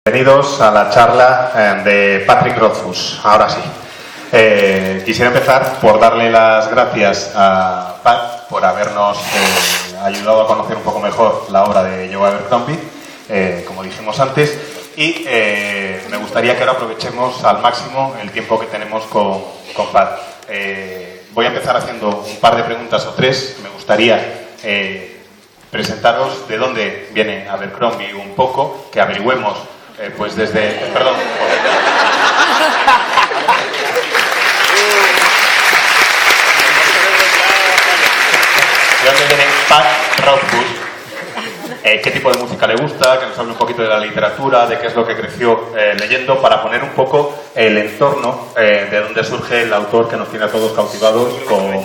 Bienvenidos a la charla de Patrick Rothfuss. Ahora sí. Quisiera empezar por darle las gracias a Pat por habernos ayudado a conocer un poco mejor la obra de Joe Abercrombie, como dijimos antes, y me gustaría que ahora aprovechemos al máximo el tiempo que tenemos con Pat. Voy a empezar haciendo un par de preguntas o tres. Me gustaría presentaros de dónde viene Abercrombie un poco, que averigüemos pues desde... Perdón. ¿De dónde viene Pat Rothfuss? ¿Qué tipo de música le gusta? Que nos hable un poquito de la literatura, de qué es lo que creció leyendo, para poner un poco el entorno de donde surge el autor que nos tiene a todos cautivados con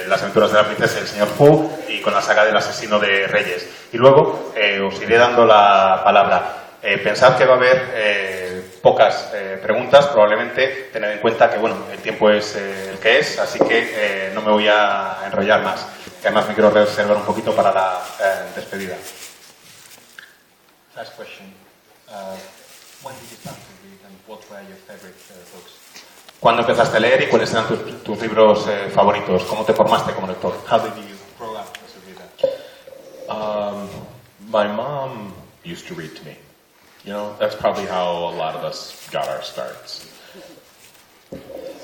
las aventuras de la princesa y el señor Fu y con la saga del asesino de Reyes. Y luego os iré dando la palabra. Pensad que va a haber pocas preguntas, probablemente, tened en cuenta que bueno, el tiempo es el que es, así que no me voy a enrollar más, que además me quiero reservar un poquito para la despedida. Last question. When did you start to read and what were your favorite books? ¿Cuándo empezaste a leer y cuáles eran tus libros favoritos? ¿Cómo te formaste como lector? How did you grow up as a reader? My mom used to read to me. You know, that's probably how a lot of us got our starts.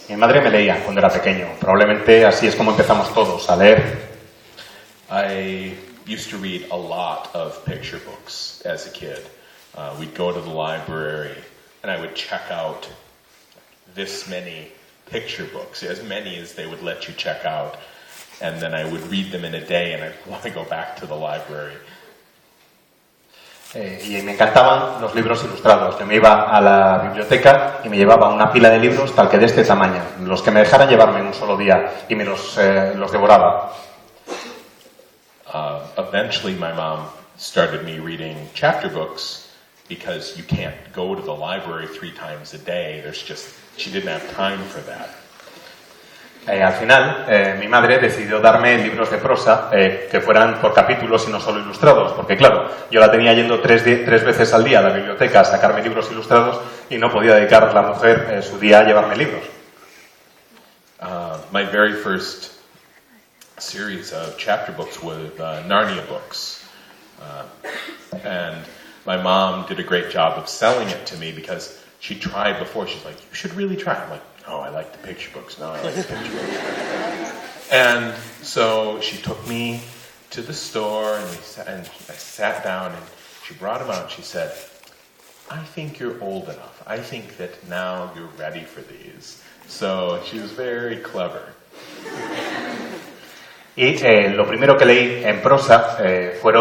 Mi madre me leía cuando era pequeño. Probablemente así es como empezamos todos a leer. I used to read a lot of picture books as a kid. We'd go to the library and I would check out this many picture books, as many as they would let you check out. And then I would read them in a day and I'd want to go back to the library. Y me encantaban los libros ilustrados. Yo me iba a la biblioteca y me llevaba una pila de libros tal que de este tamaño, los que me dejaran llevarme en un solo día, y me los devoraba. Eventually my mom started me reading chapter books because you can't go to the library 3 times a day. She didn't have time for that. Al final, mi madre decidió darme libros de prosa que fueran por capítulos y no solo ilustrados, porque claro, yo la tenía yendo tres veces al día a la biblioteca a sacarme libros ilustrados y no podía dedicar la mujer su día a llevarme libros. My very first series of chapter books was Narnia books. And my mom did a great job of selling it to me because she tried before. She's like, you should really try it. I'm like, oh, I like the picture books. No, I like the picture books. And so she took me to the store and I sat down and she brought them out and she said, I think you're old enough. I think that now you're ready for these. So she was very clever. Y lo primero que leí en prosa fue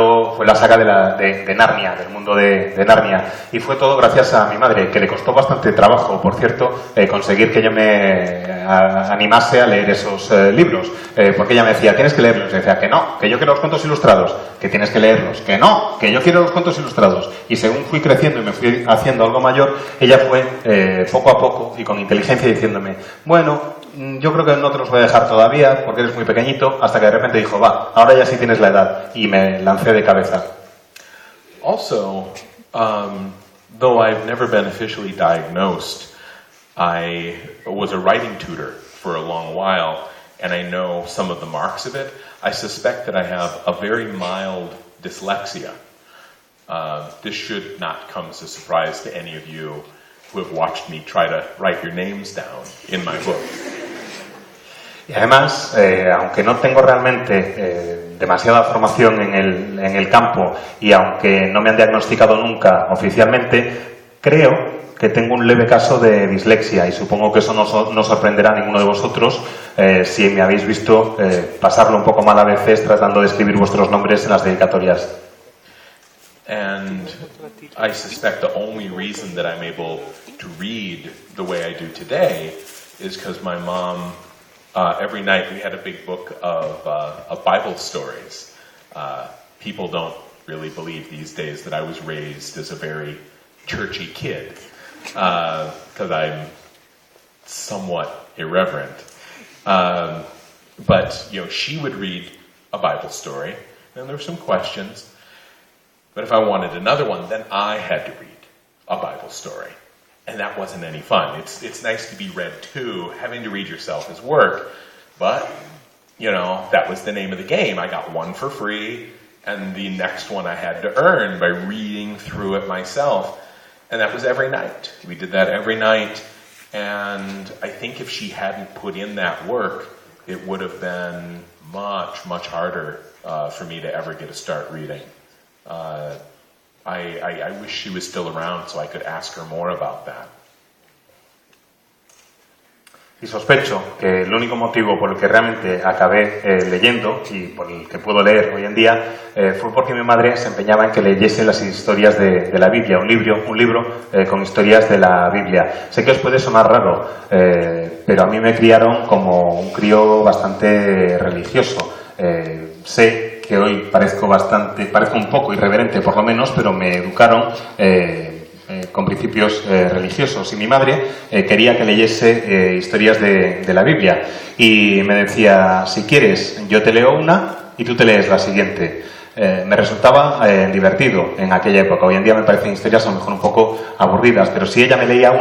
la saga de Narnia, del mundo de Narnia. Y fue todo gracias a mi madre, que le costó bastante trabajo, por cierto, conseguir que yo me animase a leer esos libros. Porque ella me decía, tienes que leerlos. Y decía, que no, que yo quiero los cuentos ilustrados, que tienes que leerlos. Que no, que yo quiero los cuentos ilustrados. Y según fui creciendo y me fui haciendo algo mayor, ella fue poco a poco y con inteligencia diciéndome, bueno, yo creo que no te los voy a dejar todavía porque eres muy pequeñito, hasta que de repente dijo, va, ahora ya sí tienes la edad, y me lancé de cabeza. Also, though I've never been officially diagnosed, I was a writing tutor for a long while, and I know some of the marks of it. I suspect that I have a very mild dyslexia. This should not come as a surprise to any of you who have watched me try to write your names down in my book. Y además, aunque no tengo realmente demasiada formación en el campo y aunque no me han diagnosticado nunca oficialmente, creo que tengo un leve caso de dislexia y supongo que eso no sorprenderá a ninguno de vosotros si me habéis visto pasarlo un poco mal a veces tratando de escribir vuestros nombres en las dedicatorias. And I suspect the only reason that I'm able to read the way I do today is because my mom, every night we had a big book of Bible stories. People don't really believe these days that I was raised as a very churchy kid, because I'm somewhat irreverent. But, you know, she would read a Bible story, and there were some questions. But if I wanted another one, then I had to read a Bible Bible story. And that wasn't any fun. It's nice to be read to. Having to read yourself is work. But, you know, that was the name of the game. I got one for free, and the next one I had to earn by reading through it myself. And that was every night. We did that every night. And I think if she hadn't put in that work, it would have been much, much harder for me to ever get to start reading. I wish she was still around so I could ask her more about that. Y sospecho que el único motivo por el que realmente acabé leyendo y por el que puedo leer hoy en día fue porque mi madre se empeñaba en que leyese las historias de la Biblia, un libro con historias de la Biblia. Sé que os puede sonar raro, pero a mí me criaron como un crío bastante religioso. Sé que hoy parezco un poco irreverente por lo menos, pero me educaron con principios religiosos, y mi madre quería que leyese historias de la Biblia y me decía: si quieres yo te leo una y tú te lees la siguiente. Me resultaba divertido en aquella época. Hoy en día me parecen historias a lo mejor un poco aburridas, pero si ella me leía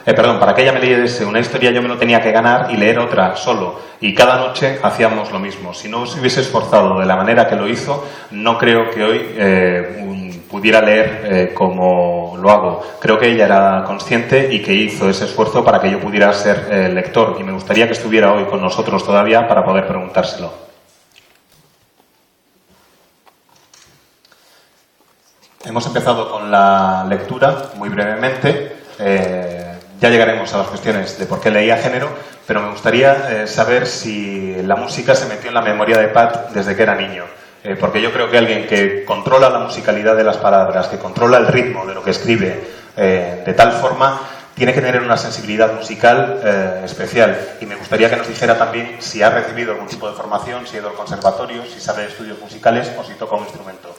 para que ella me leyese una historia yo me lo tenía que ganar y leer otra solo, y cada noche hacíamos lo mismo. Si no se hubiese esforzado de la manera que lo hizo, no creo que hoy pudiera leer como lo hago. Creo que ella era consciente y que hizo ese esfuerzo para que yo pudiera ser lector, y me gustaría que estuviera hoy con nosotros todavía para poder preguntárselo. Hemos empezado con la lectura muy brevemente. Ya llegaremos a las cuestiones de por qué leía género, pero me gustaría saber si la música se metió en la memoria de Pat desde que era niño. Porque yo creo que alguien que controla la musicalidad de las palabras, que controla el ritmo de lo que escribe de tal forma, tiene que tener una sensibilidad musical especial. Y me gustaría que nos dijera también si ha recibido algún tipo de formación, si ha ido al conservatorio, si sabe de estudios musicales o si toca un instrumento.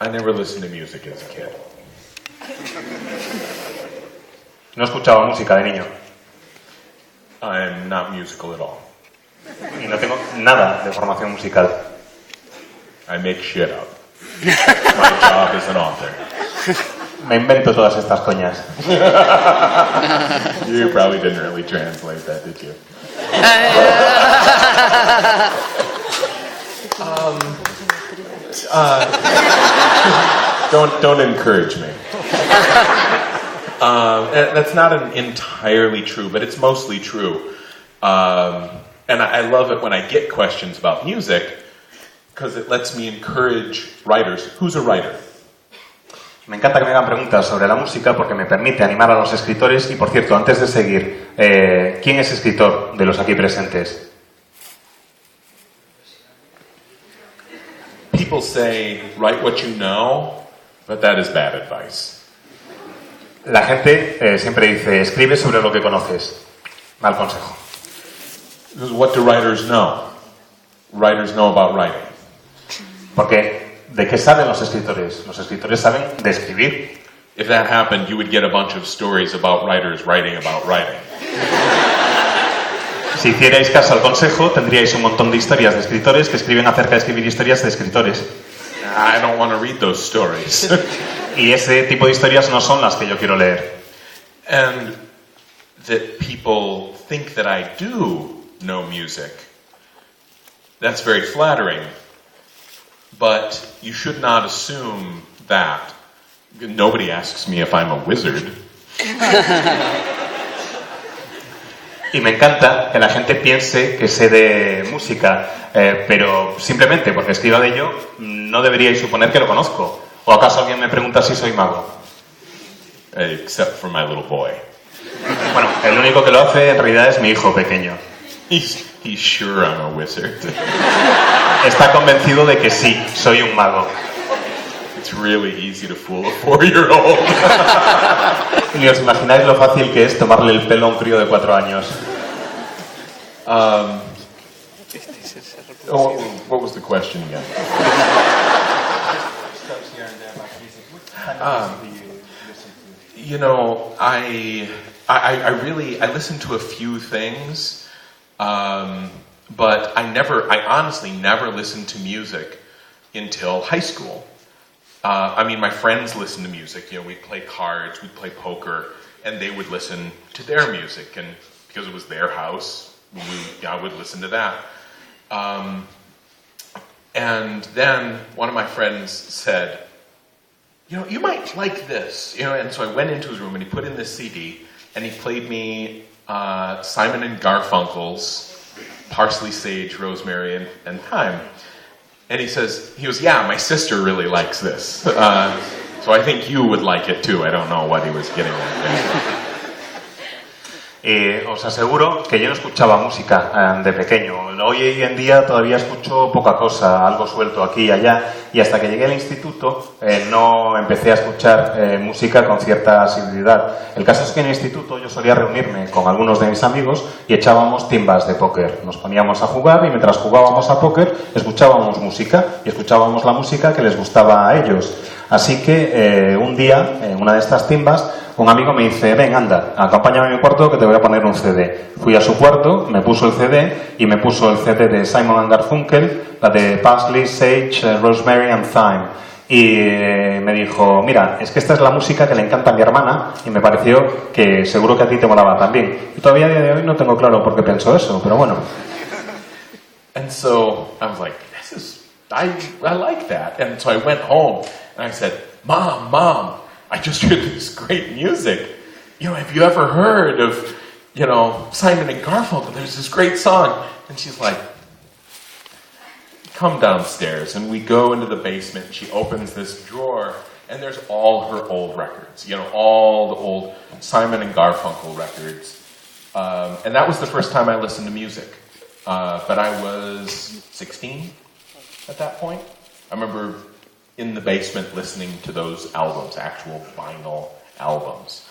I never listened to music as a kid. No escuchaba música de niño. I'm not musical at all. Y no tengo nada de formación musical. I make shit up. My job as an author. Me invento todas estas coñas. You probably didn't really translate that, did you? Don't encourage me. That's not entirely true, but it's mostly true. And I love it when I get questions about music, because it lets me encourage writers. Who's a writer? Me encanta que me hagan preguntas sobre la música porque me permite animar a los escritores. Y por cierto, antes de seguir, ¿quién es escritor de los aquí presentes? People say, write what you know, but that is bad advice. La gente siempre dice, escribe sobre lo que conoces. Mal consejo. Because what do writers know? Writers know about writing. Porque, ¿de qué saben los escritores? Los escritores saben de escribir. If that happened, you would get a bunch of stories about writers writing about writing. Si hicierais caso al consejo, tendríais un montón de historias de escritores que escriben acerca de escribir historias de escritores. I don't want to read those stories. Y ese tipo de historias no son las que yo quiero leer. And that people think that I do know music. That's very flattering. But you should not assume that. Nobody asks me if I'm a wizard. Y me encanta que la gente piense que sé de música, pero simplemente porque escriba de ello no deberíais suponer que lo conozco. ¿O acaso alguien me pregunta si soy mago? Except for my little boy. Bueno, el único que lo hace en realidad es mi hijo pequeño. He's sure I'm a wizard. Está convencido de que sí, soy un mago. It's really easy to fool a 4-year-old. Ni os imagináis lo fácil que es tomarle el pelo a un crío de 4 años. What was the question again? You know, I listen to a few things, but I honestly never listened to music until high school. I mean, my friends listened to music. You know, we'd play cards, we'd play poker, and they would listen to their music, and because it was their house, I would listen to that. And then one of my friends said, you know, you might like this. You know, and so I went into his room and he put in this CD and he played me Simon and Garfunkel's Parsley, Sage, Rosemary, and Thyme. And he goes, yeah, my sister really likes this. So I think you would like it too. I don't know what he was getting at there. Os aseguro que yo no escuchaba música de pequeño. Hoy en día todavía escucho poca cosa, algo suelto aquí y allá, y hasta que llegué al instituto no empecé a escuchar música con cierta asiduidad. El caso es que en el instituto yo solía reunirme con algunos de mis amigos y echábamos timbas de póker. Nos poníamos a jugar y mientras jugábamos a póker escuchábamos música y escuchábamos la música que les gustaba a ellos. Así que un día, en una de estas timbas, un amigo me dice, ven, anda, acompáñame a mi cuarto que te voy a poner un CD. Fui a su cuarto, me puso el CD y me puso el CD de Simon & Garfunkel, la de Parsley, Sage, Rosemary and Thyme. Y me dijo, mira, es que esta es la música que le encanta a mi hermana y me pareció que seguro que a ti te molaba también. Y todavía a día de hoy no tengo claro por qué pensó eso, pero bueno. And so I was like, I like that. And so I went home and I said, Mom, I just heard this great music. You know, have you ever heard of, you know, Simon and Garfunkel? There's this great song. And she's like, come downstairs. And we go into the basement and she opens this drawer and there's all her old records. You know, all the old Simon and Garfunkel records. And that was the first time I listened to music. But I was 16 at that point. I remember in the basement listening to those albums, actual vinyl albums.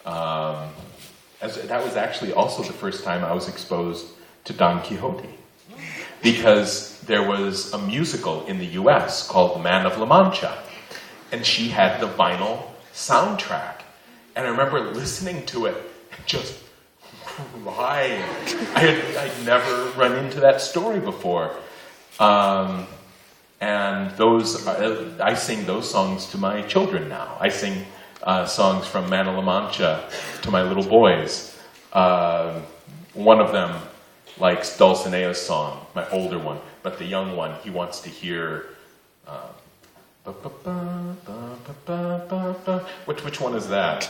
That was actually also the first time I was exposed to Don Quixote. Because there was a musical in the US called The Man of La Mancha. And she had the vinyl soundtrack. And I remember listening to it and just crying. I'd never run into that story before. And I sing those songs to my children now. I sing songs from Man of La Mancha to my little boys. One of them likes Dulcinea's song, my older one, but the young one, he wants to hear... Which one is that?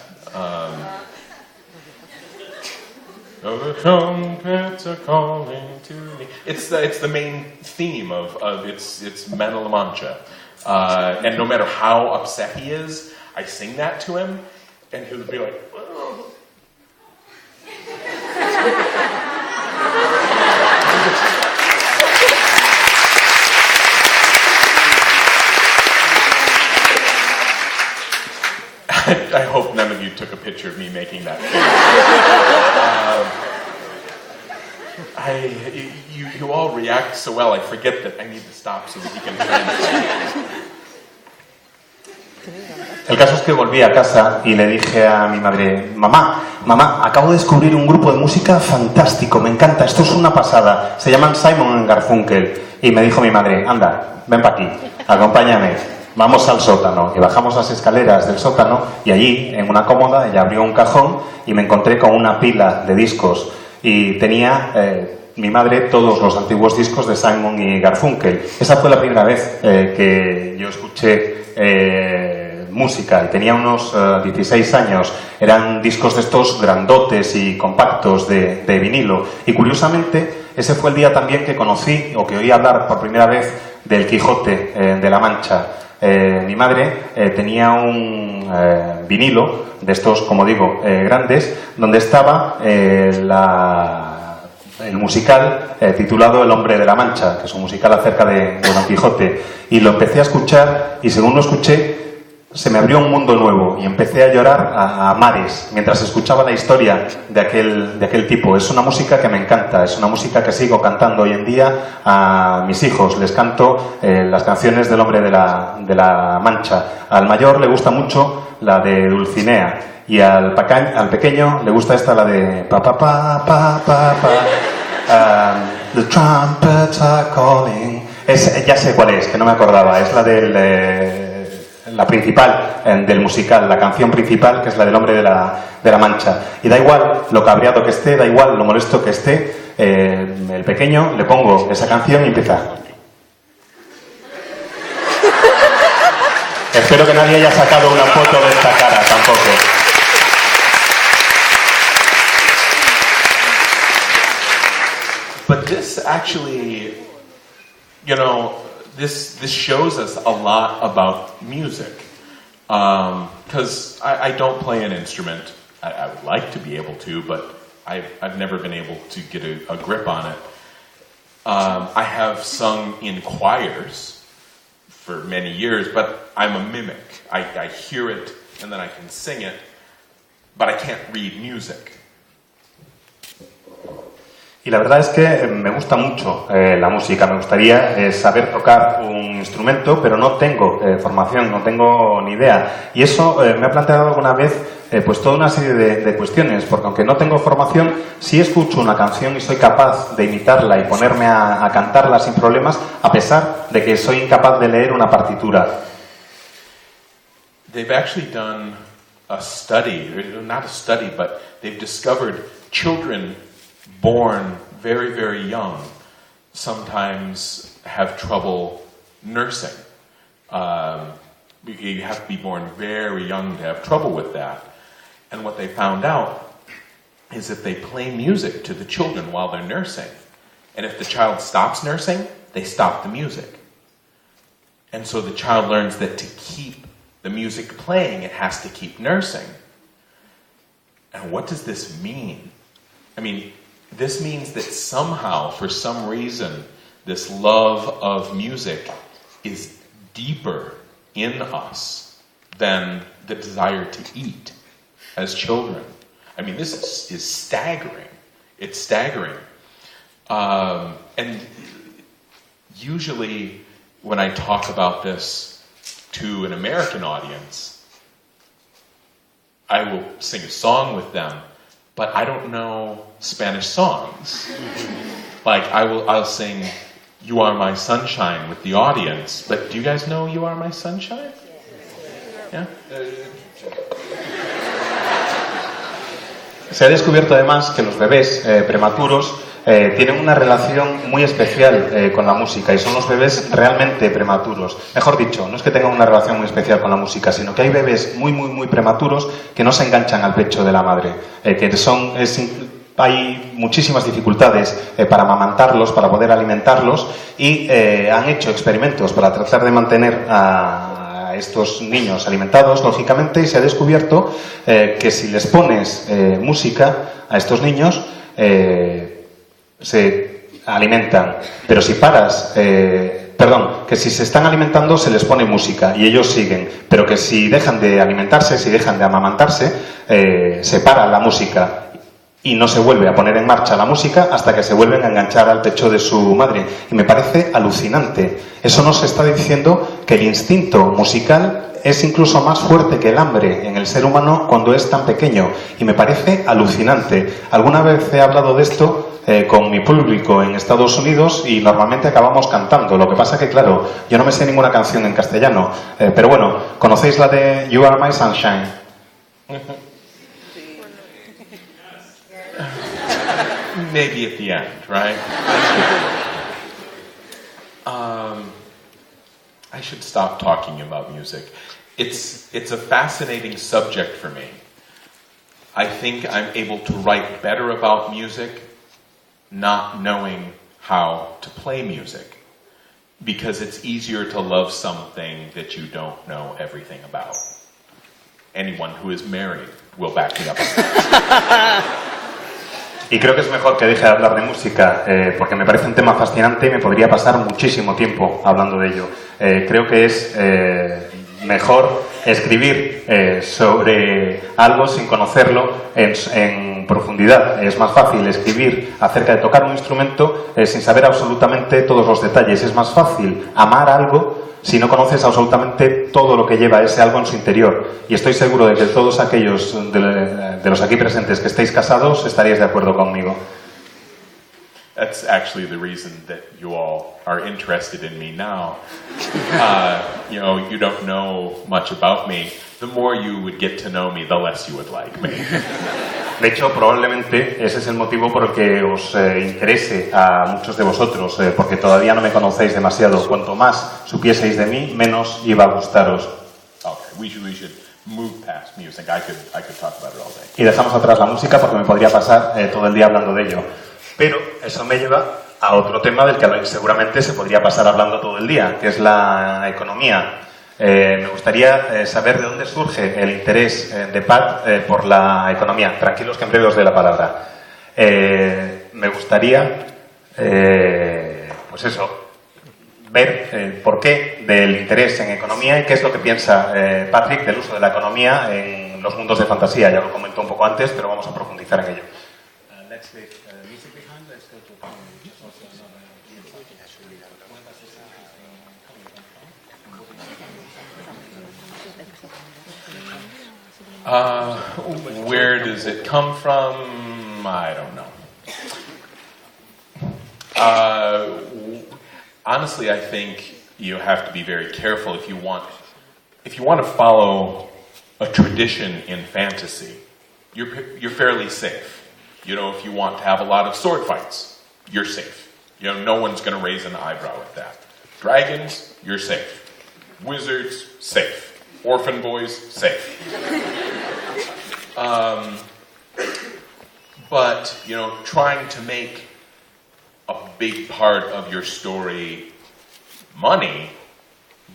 The trumpets are calling to me. It's the main theme of it's Man of La Mancha. And no matter how upset he is, I sing that to him, and he'll be like, oh. I hope none of you took a picture of me making that face. You all react so well, I forget that I need to stop so that you can translate. El caso es que volví a casa y le dije a mi madre, mamá, acabo de descubrir un grupo de música fantástico, me encanta, esto es una pasada, se llaman Simon & Garfunkel. Y me dijo mi madre, anda, ven para aquí, acompáñame. Vamos al sótano, y bajamos las escaleras del sótano y allí, en una cómoda, ella abrió un cajón y me encontré con una pila de discos y tenía mi madre todos los antiguos discos de Simon y Garfunkel. Esa fue la primera vez que yo escuché música y tenía unos 16 años. Eran discos de estos grandotes y compactos de vinilo y curiosamente ese fue el día también que conocí o que oí hablar por primera vez del Quijote de la Mancha. Mi madre tenía un vinilo de estos, como digo, grandes, donde estaba el musical titulado El hombre de la Mancha, que es un musical acerca de Don Quijote, y lo empecé a escuchar y según lo escuché se me abrió un mundo nuevo y empecé a llorar a mares mientras escuchaba la historia de aquel tipo. Es una música que me encanta, es una música que sigo cantando hoy en día a mis hijos. Les canto las canciones del Hombre de la Mancha. Al mayor le gusta mucho la de Dulcinea y al pequeño le gusta esta, la de pa pa pa pa pa pa. The trumpets are calling. Ya sé cuál es, que no me acordaba. Es la la principal del musical, la canción principal, que es la del Hombre de la Mancha. Y da igual lo cabreado que esté, da igual lo molesto que esté, el pequeño le pongo esa canción y empieza. Espero que nadie haya sacado una foto de esta cara tampoco. But this actually, this shows us a lot about music. Because I don't play an instrument. I would like to be able to, but I've never been able to get a grip on it. I have sung in choirs for many years, but I'm a mimic. I hear it and then I can sing it, but I can't read music. Y la verdad es que me gusta mucho la música, me gustaría saber tocar un instrumento, pero no tengo formación, no tengo ni idea. Y eso me ha planteado alguna vez pues toda una serie de cuestiones, porque aunque no tengo formación, sí escucho una canción y soy capaz de imitarla y ponerme a cantarla sin problemas, a pesar de que soy incapaz de leer una partitura. They've actually done a study, not a study, but they've discovered children born very, very young sometimes have trouble nursing. You have to be born very young to have trouble with that. And what they found out is that they play music to the children while they're nursing. And if the child stops nursing, they stop the music. And so the child learns that to keep the music playing, it has to keep nursing. And what does this mean? I mean, this means that somehow, for some reason, this love of music is deeper in us than the desire to eat as children. I mean, this is staggering. It's staggering. And usually when I talk about this to an American audience, I will sing a song with them, but I don't know Spanish songs. Like I'll sing "You Are My Sunshine" with the audience, but do you guys know "You Are My Sunshine"? Yeah. Se ha descubierto además que los bebés prematuros tienen una relación muy especial con la música y son los bebés realmente prematuros. Mejor dicho, no es que tengan una relación muy especial con la música, sino que hay bebés muy, muy, muy prematuros que no se enganchan al pecho de la madre, hay muchísimas dificultades para amamantarlos, para poder alimentarlos y han hecho experimentos para tratar de mantener a estos niños alimentados, lógicamente, y se ha descubierto que si les pones música a estos niños se alimentan, pero si paras, que si se están alimentando se les pone música y ellos siguen, pero que si dejan de alimentarse, si dejan de amamantarse, se para la música y no se vuelve a poner en marcha la música hasta que se vuelven a enganchar al pecho de su madre. Y me parece alucinante. Eso nos está diciendo que el instinto musical es incluso más fuerte que el hambre en el ser humano cuando es tan pequeño. Y me parece alucinante. Alguna vez he hablado de esto con mi público en Estados Unidos y normalmente acabamos cantando. Lo que pasa que, claro, yo no me sé ninguna canción en castellano. Pero bueno, ¿conocéis la de You Are My Sunshine? Maybe at the end, right? I should stop talking about music. It's a fascinating subject for me. I think I'm able to write better about music not knowing how to play music, because it's easier to love something that you don't know everything about. Anyone who is married will back me up. Y creo que es mejor que deje de hablar de música, porque me parece un tema fascinante y me podría pasar muchísimo tiempo hablando de ello. Creo que es mejor escribir sobre algo sin conocerlo en profundidad. Es más fácil escribir acerca de tocar un instrumento sin saber absolutamente todos los detalles. Es más fácil amar algo si no conoces absolutamente todo lo que lleva ese algo en su interior. Y estoy seguro de que todos aquellos de los aquí presentes que estéis casados estaríais de acuerdo conmigo. That's actually the reason that you all are interested in me now. You don't know much about me. The more you would get to know me, the less you would like me. De hecho, probablemente ese es el motivo por el que os interese a muchos de vosotros, porque todavía no me conocéis demasiado. Cuanto más supieseis de mí, menos iba a gustaros. Okay, we should move past music. I could talk about it all day. Y dejamos atrás la música porque me podría pasar todo el día hablando de ello. Pero eso me lleva a otro tema del que seguramente se podría pasar hablando todo el día, que es la economía. Me gustaría saber de dónde surge el interés de Pat por la economía. Tranquilos que en breve os doy la palabra. Me gustaría, pues eso, ver el porqué del interés en economía y qué es lo que piensa Patrick del uso de la economía en los mundos de fantasía. Ya lo comentó un poco antes, pero vamos a profundizar en ello. Where does it come from? I don't know. Honestly, I think you have to be very careful if you want to follow a tradition in fantasy. You're fairly safe. If you want to have a lot of sword fights, you're safe. No one's going to raise an eyebrow at that. Dragons, you're safe. Wizards, safe. Orphan boys, safe. But, trying to make a big part of your story money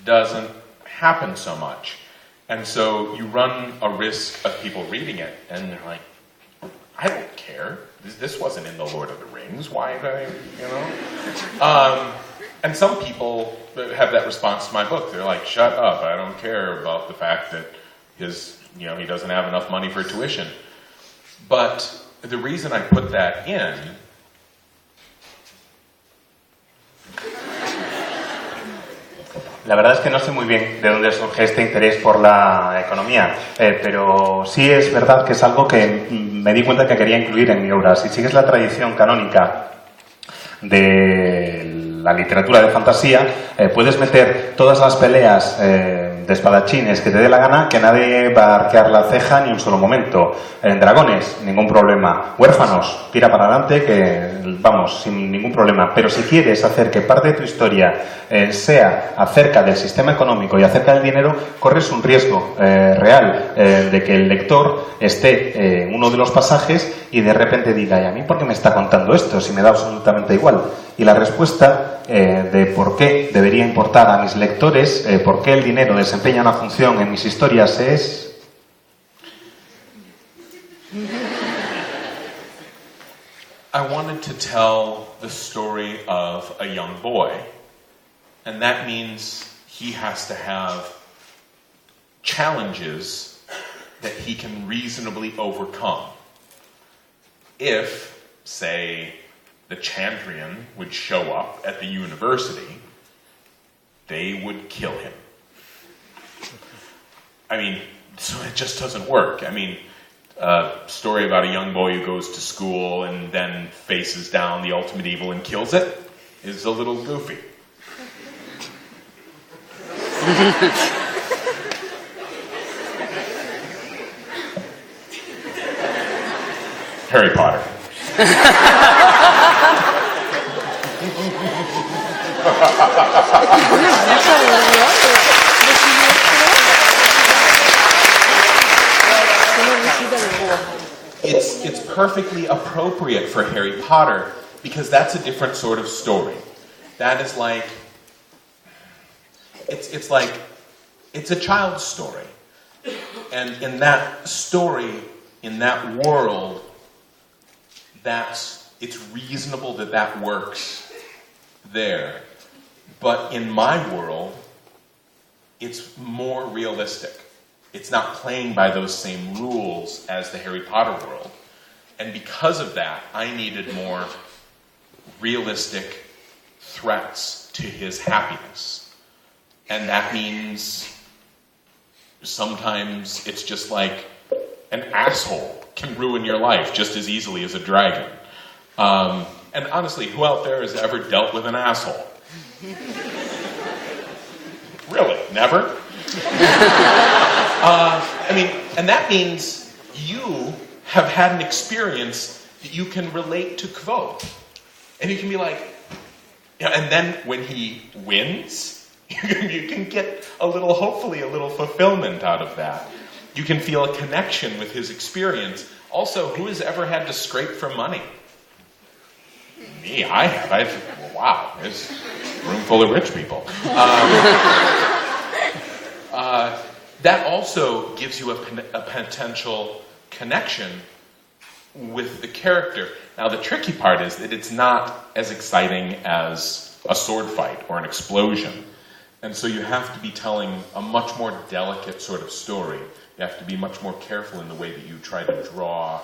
doesn't happen so much. And so you run a risk of people reading it, and they're like, I don't care. This wasn't in the Lord of the Rings. Why did I, And some people have that response to my book. They're like, shut up, I don't care about the fact that he doesn't have enough money for tuition. But the reason I put that in La verdad es que no sé muy bien de dónde surge este interés por la economía, pero sí es verdad que es algo que me di cuenta que quería incluir en mi obra. Si sigues la tradición canónica de la literatura de fantasía, puedes meter todas las peleas de espadachines que te dé la gana, que nadie va a arquear la ceja ni un solo momento. Dragones, ningún problema. Huérfanos, tira para adelante, que vamos, sin ningún problema. Pero si quieres hacer que parte de tu historia sea acerca del sistema económico y acerca del dinero, corres un riesgo real de que el lector esté en uno de los pasajes y de repente diga, ¿y a mí por qué me está contando esto si me da absolutamente igual? Y la respuesta de por qué debería importar a mis lectores, por qué el dinero desempeña una función en mis historias es... I wanted to tell the story of a young boy, and that means he has to have challenges that he can reasonably overcome. If, say, the Chandrian would show up at the university, they would kill him. So it just doesn't work. A story about a young boy who goes to school and then faces down the ultimate evil and kills it is a little goofy. Harry Potter. It's perfectly appropriate for Harry Potter because that's a different sort of story. That is like it's a child's story. And in that story, in that world, it's reasonable that works there. But in my world, it's more realistic. It's not playing by those same rules as the Harry Potter world. And because of that, I needed more realistic threats to his happiness. And that means sometimes it's just like an asshole can ruin your life just as easily as a dragon. And honestly, who out there has ever dealt with an asshole? Really? Never? And that means you have had an experience that you can relate to Kvothe. And you can be like, and then when he wins, you can get hopefully a little fulfillment out of that. You can feel a connection with his experience. Also, who has ever had to scrape for money? Me, I have. Wow, there's a room full of rich people. That also gives you a potential connection with the character. Now, the tricky part is that it's not as exciting as a sword fight or an explosion. And so you have to be telling a much more delicate sort of story. You have to be much more careful in the way that you try to draw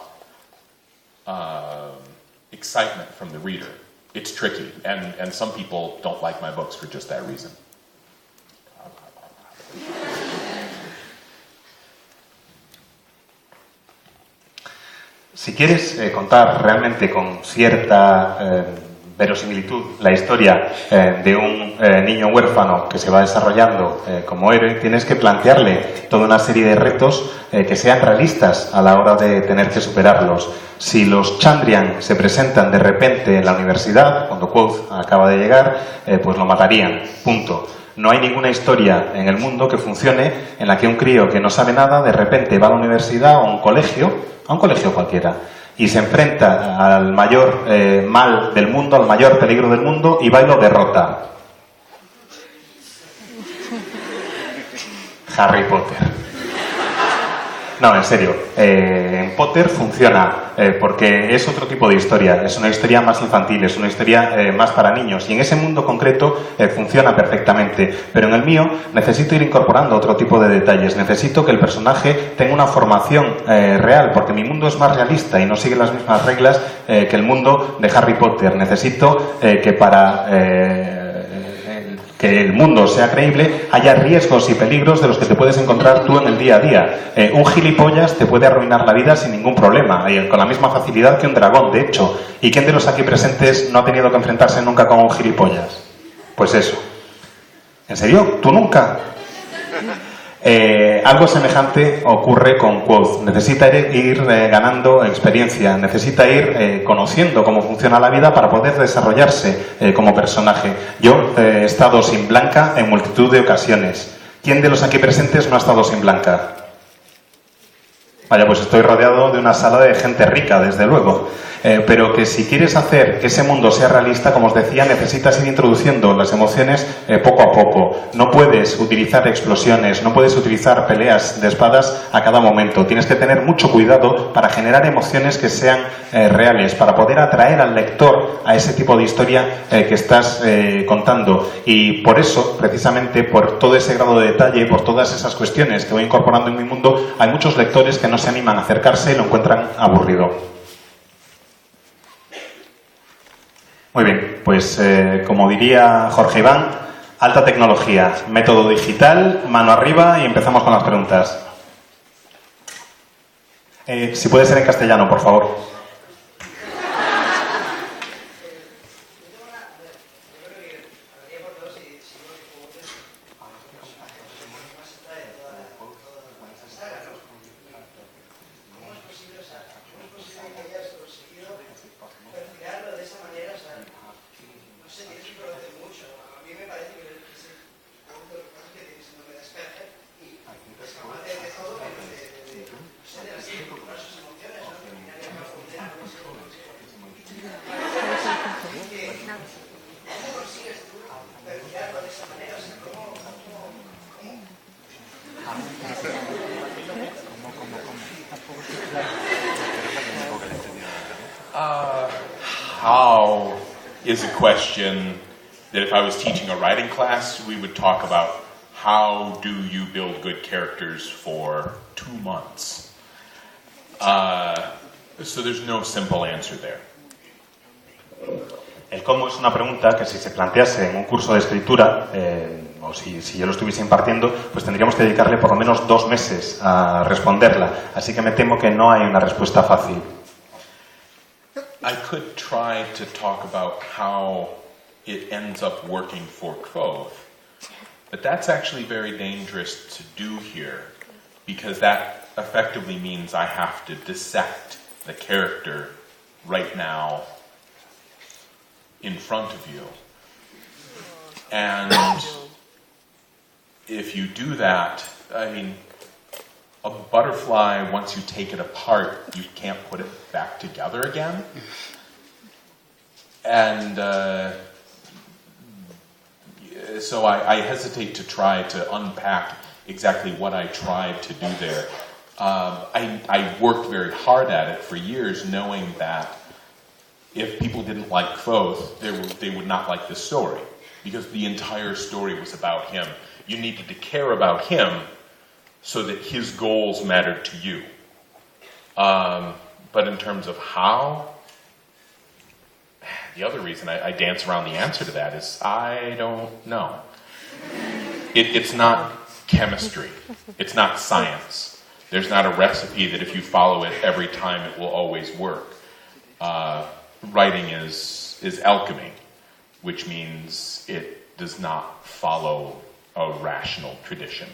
excitement from the reader. It's tricky, and some people don't like my books for just that reason. Si quieres contar realmente con cierta verosimilitud la historia de un niño huérfano que se va desarrollando como héroe, tienes que plantearle toda una serie de retos que sean realistas a la hora de tener que superarlos. Si los Chandrian se presentan de repente en la universidad, cuando Kvothe acaba de llegar, pues lo matarían, punto. No hay ninguna historia en el mundo que funcione en la que un crío que no sabe nada de repente va a la universidad o a un colegio cualquiera, y se enfrenta al mayor mal del mundo, al mayor peligro del mundo, y va y lo derrota. Harry Potter. No, en serio, en Potter funciona porque es otro tipo de historia, es una historia más infantil, es una historia más para niños, y en ese mundo concreto funciona perfectamente, pero en el mío necesito ir incorporando otro tipo de detalles, necesito que el personaje tenga una formación real, porque mi mundo es más realista y no sigue las mismas reglas que el mundo de Harry Potter. Necesito que para que el mundo sea creíble, haya riesgos y peligros de los que te puedes encontrar tú en el día a día. Un gilipollas te puede arruinar la vida sin ningún problema, con la misma facilidad que un dragón, de hecho. ¿Y quién de los aquí presentes no ha tenido que enfrentarse nunca con un gilipollas? Pues eso. ¿En serio? ¿Tú nunca? Algo semejante ocurre con Kvothe. Necesita ir ganando experiencia, necesita ir conociendo cómo funciona la vida para poder desarrollarse como personaje. Yo he estado sin Blanca en multitud de ocasiones. ¿Quién de los aquí presentes no ha estado sin Blanca? Vaya, pues estoy rodeado de una sala de gente rica, desde luego. Pero que si quieres hacer que ese mundo sea realista, como os decía, necesitas ir introduciendo las emociones poco a poco. No puedes utilizar explosiones, no puedes utilizar peleas de espadas a cada momento. Tienes que tener mucho cuidado para generar emociones que sean reales, para poder atraer al lector a ese tipo de historia que estás contando. Y por eso, precisamente, por todo ese grado de detalle, por todas esas cuestiones que voy incorporando en mi mundo, hay muchos lectores que no se animan a acercarse y lo encuentran aburrido. Muy bien, pues como diría Jorge Iván, alta tecnología, método digital, mano arriba y empezamos con las preguntas. Si puede ser en castellano, por favor. How is a question that if I was teaching a writing class, we would talk about how do you build good characters for 2 months? So there's no simple answer there. El cómo es una pregunta que si se plantease en un curso de escritura, o si yo lo estuviese impartiendo, pues tendríamos que dedicarle por lo menos 2 meses a responderla. Así que me temo que no hay una respuesta fácil. I could try to talk about how it ends up working for Kvothe, but that's actually very dangerous to do here, because that effectively means I have to dissect the character right now in front of you. And if you do that, I mean, a butterfly, once you take it apart, you can't put it back together again. And so I hesitate to try to unpack exactly what I tried to do there. I worked very hard at it for years, knowing that if people didn't like Kvothe, they would not like this story, because the entire story was about him. You needed to care about him so that his goals mattered to you. But in terms of how, the other reason I dance around the answer to that is I don't know. It's not chemistry. It's not science. There's not a recipe that if you follow it every time it will always work. Writing is alchemy, which means it does not follow a rational tradition.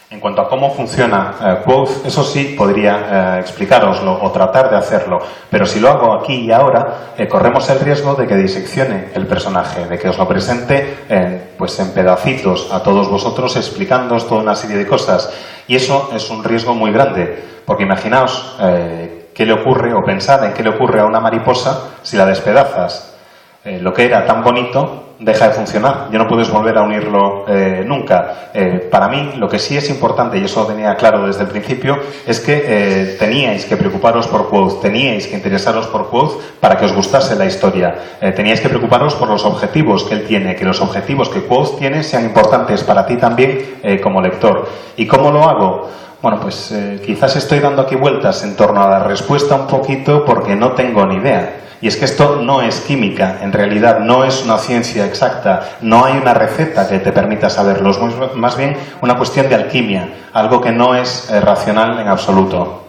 En cuanto a cómo funciona Kvothe, eso sí podría explicároslo o tratar de hacerlo, pero si lo hago aquí y ahora, corremos el riesgo de que diseccione el personaje, de que os lo presente pues en pedacitos a todos vosotros, explicándoos toda una serie de cosas, y eso es un riesgo muy grande, porque imaginaos qué le ocurre, o pensad en qué le ocurre a una mariposa si la despedazas. Lo que era tan bonito deja de funcionar, ya no puedes volver a unirlo nunca. Para mí, lo que sí es importante, y eso lo tenía claro desde el principio, es que teníais que preocuparos por Kvothe, teníais que interesaros por Kvothe para que os gustase la historia. Teníais que preocuparos por los objetivos que él tiene, que los objetivos que Kvothe tiene sean importantes para ti también como lector. ¿Y cómo lo hago? Bueno, pues quizás estoy dando aquí vueltas en torno a la respuesta un poquito porque no tengo ni idea. Y es que esto no es química, en realidad no es una ciencia exacta, no hay una receta que te permita saberlo, es más bien una cuestión de alquimia, algo que no es racional en absoluto.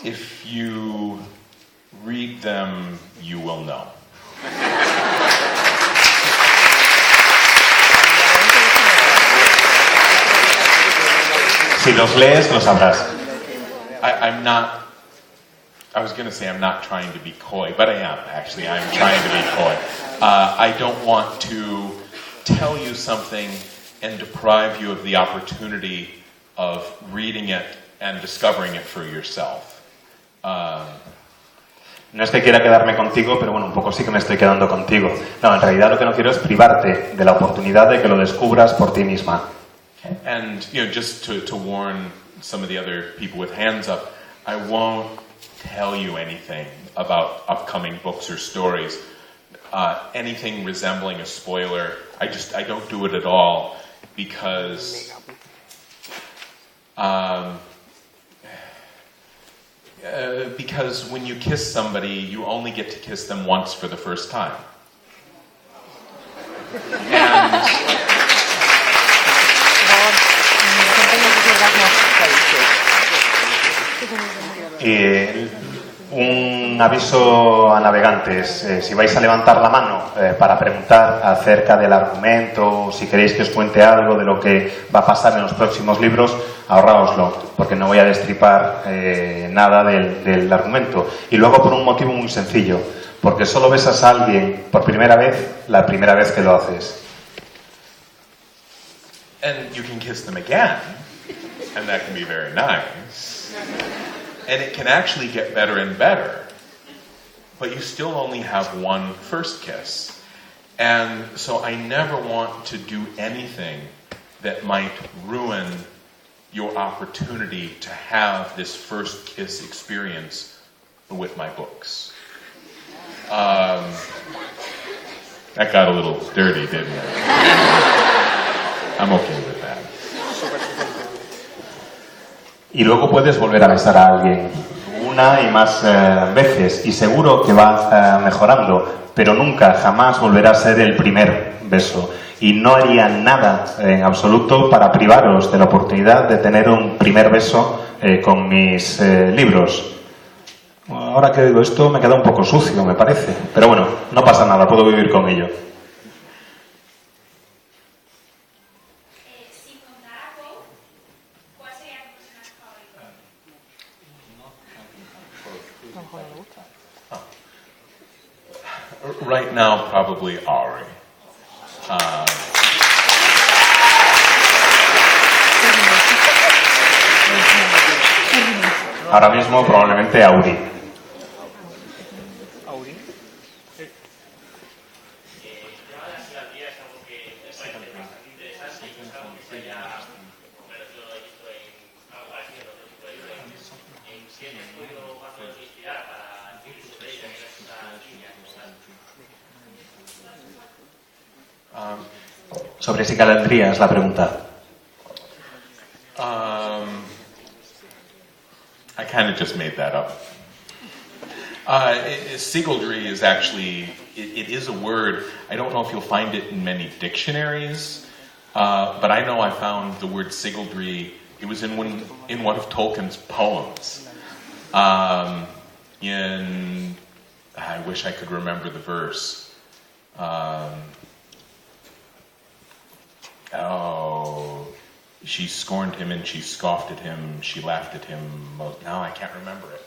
If you read them, you will know. Si los lees, lo sabrás. I'm not trying to be coy, but I am, actually. I'm trying to be coy. I don't want to tell you something and deprive you of the opportunity of reading it and discovering it for yourself. No es que quiera quedarme contigo, pero bueno, un poco sí que me estoy quedando contigo. No, en realidad lo que no quiero es privarte de la oportunidad de que lo descubras por ti misma. And, just to warn some of the other people with hands up, I won't tell you anything about upcoming books or stories. Anything resembling a spoiler, I don't do it at all, because when you kiss somebody, you only get to kiss them once for the first time. Un aviso a navegantes, si vais a levantar la mano para preguntar acerca del argumento, si queréis que os cuente algo de lo que va a pasar en los próximos libros, ahorraoslo, porque no voy a destripar nada del argumento. Y lo hago por un motivo muy sencillo, porque solo besas a alguien por primera vez la primera vez que lo haces. And you can kiss them again, and that can be very nice. And it can actually get better and better. But you still only have one first kiss. And so I never want to do anything that might ruin your opportunity to have this first kiss experience with my books. That got a little dirty, didn't it? I'm okay with that. Y luego puedes volver a besar a alguien una y más veces y seguro que va mejorando, pero nunca, jamás volverá a ser el primer beso. Y no haría nada en absoluto para privaros de la oportunidad de tener un primer beso con mis libros. Ahora que digo esto me queda un poco sucio, me parece. Pero bueno, no pasa nada, puedo vivir con ello. Si contara Poe, ¿cuál sería tu personaje favorito? Right now, probably Ari. Ahora mismo probablemente Auri. Sobre psiquiatría es la pregunta. I kind of just made that up. Sigildry is actually, it is a word. I don't know if you'll find it in many dictionaries, but I know I found the word sigildry. It was in one of Tolkien's poems. I wish I could remember the verse. She scorned him and she scoffed at him. She laughed at him. Now I can't remember it.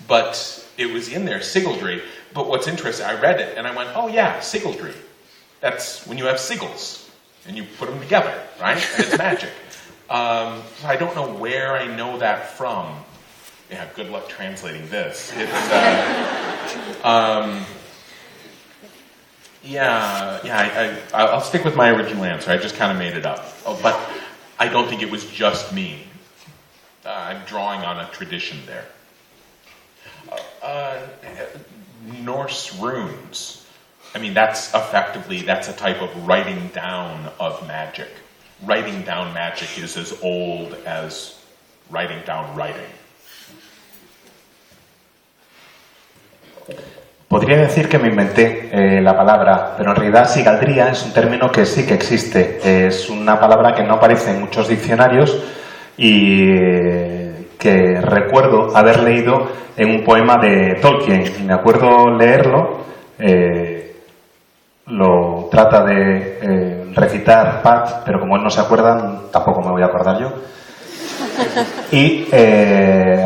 But it was in there, sigildry. But what's interesting, I read it and I went, oh yeah, sigildry. That's when you have sigils and you put them together, right? And it's magic. So I don't know where I know that from. Yeah, good luck translating this. It's, I'll stick with my original answer. I just kind of made it up. But I don't think it was just me. I'm drawing on a tradition there. Norse runes. I mean, that's a type of writing down of magic. Writing down magic is as old as writing down writing. Podría decir que me inventé la palabra, pero en realidad sigaldría es un término que sí que existe. Es una palabra que no aparece en muchos diccionarios y que recuerdo haber leído en un poema de Tolkien. Me acuerdo leerlo, lo trata de recitar Pat, pero como él no se acuerda, tampoco me voy a acordar yo. Y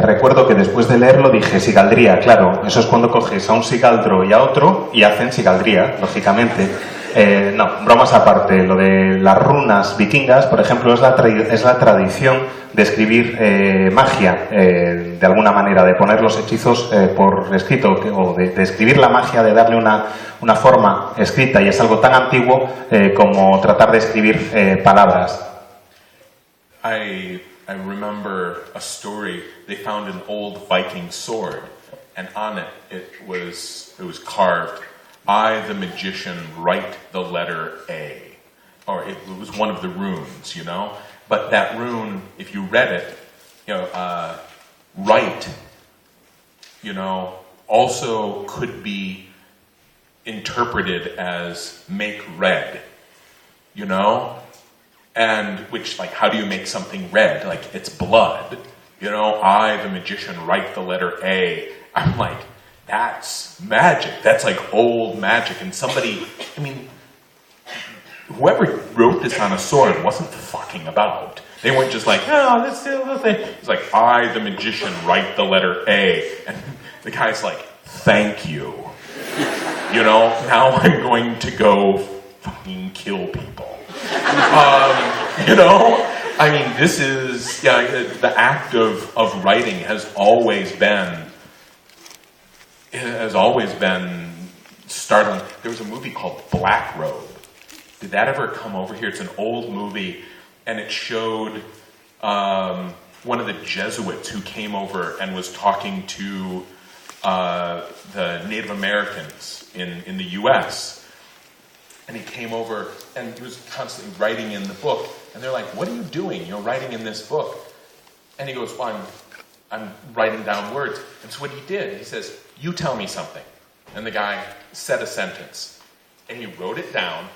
recuerdo que después de leerlo dije sigaldría, claro, eso es cuando coges a un sigaldro y a otro y hacen sigaldría, lógicamente. No, bromas aparte, lo de las runas vikingas, por ejemplo, es la tradición de escribir magia, de alguna manera, de poner los hechizos por escrito, o de escribir la magia, de darle una forma escrita, y es algo tan antiguo como tratar de escribir palabras. I remember a story. They found an old Viking sword, and on it it was carved, "I, the magician, write the letter A," or it was one of the runes, you know. But that rune, if you read it, write, also could be interpreted as make red, And which, like, how do you make something red? Like, it's blood. I, the magician, write the letter A. I'm like, that's magic. That's like old magic. And somebody, whoever wrote this on a sword wasn't fucking about. They weren't just like, oh, let's do the thing. It's like, I, the magician, write the letter A. And the guy's like, thank you. Now I'm going to go fucking kill people. I mean, this is, the act of writing has always been startling. There was a movie called Black Robe. Did that ever come over here? It's an old movie, and it showed one of the Jesuits who came over and was talking to the Native Americans in the U.S., and he came over and he was constantly writing in the book. And they're like, "What are you doing? You're writing in this book." And he goes, "Well, I'm writing down words." And so what he did, he says, "You tell me something." And the guy said a sentence. And he wrote it down,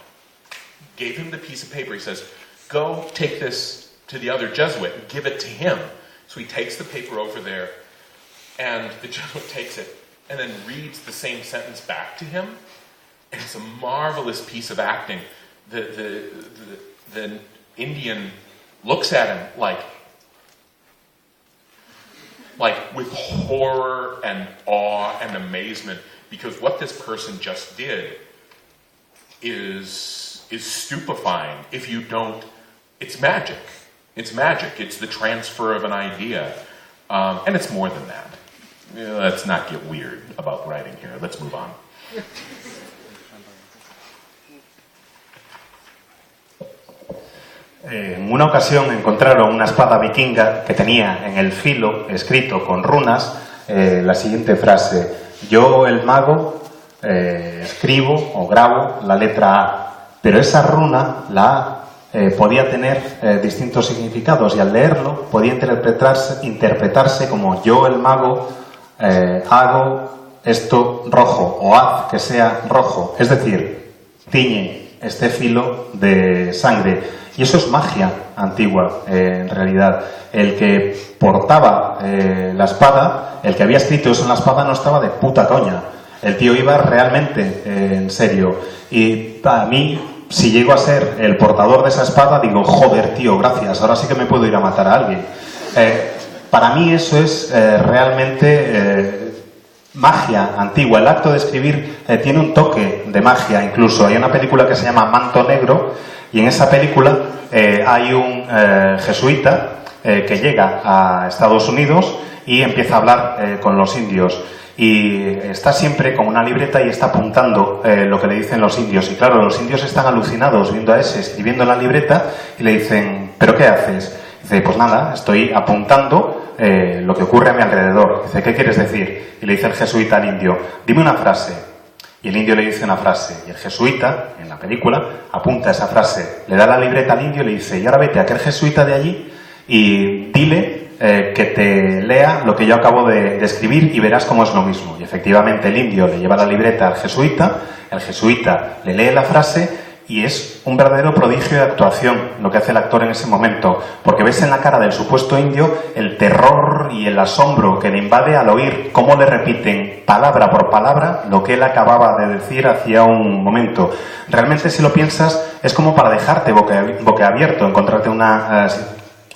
gave him the piece of paper. He says, "Go take this to the other Jesuit and give it to him." So he takes the paper over there, and the Jesuit takes it and then reads the same sentence back to him. And it's a marvelous piece of acting. The Indian looks at him like with horror and awe and amazement, because what this person just did is stupefying. If you don't, it's magic. It's magic. It's the transfer of an idea. And it's more than that. Let's not get weird about writing here. Let's move on. En una ocasión encontraron una espada vikinga que tenía en el filo, escrito con runas, la siguiente frase: "Yo, el mago, escribo o grabo la letra A", pero esa runa, la A, podía tener distintos significados, y al leerlo podía interpretarse como: "Yo, el mago, hago esto rojo", o "haz que sea rojo", es decir, tiñe este filo de sangre. Y eso es magia antigua, en realidad. El que portaba la espada, el que había escrito eso en la espada, no estaba de puta coña. El tío iba realmente en serio. Y a mí, si llego a ser el portador de esa espada, digo: joder, tío, gracias, ahora sí que me puedo ir a matar a alguien. Para mí eso es realmente magia antigua. El acto de escribir tiene un toque de magia incluso. Hay una película que se llama Manto Negro, y en esa película hay un jesuita que llega a Estados Unidos y empieza a hablar con los indios. Y está siempre con una libreta y está apuntando lo que le dicen los indios. Y claro, los indios están alucinados viendo a ese escribiendo en la libreta y le dicen: "¿Pero qué haces?". Dice: "Pues nada, estoy apuntando lo que ocurre a mi alrededor". Dice: "¿Qué quieres decir?". Y le dice el jesuita al indio: "Dime una frase". Y el indio le dice una frase, y el jesuita, en la película, apunta esa frase, le da la libreta al indio y le dice: "Y ahora vete a aquel jesuita de allí y dile que te lea lo que yo acabo de escribir y verás cómo es lo mismo". Y efectivamente el indio le lleva la libreta al jesuita, el jesuita le lee la frase, y es un verdadero prodigio de actuación lo que hace el actor en ese momento, porque ves en la cara del supuesto indio el terror y el asombro que le invade al oír cómo le repiten palabra por palabra lo que él acababa de decir hacía un momento. Realmente, si lo piensas, es como para dejarte boquiabierto encontrarte una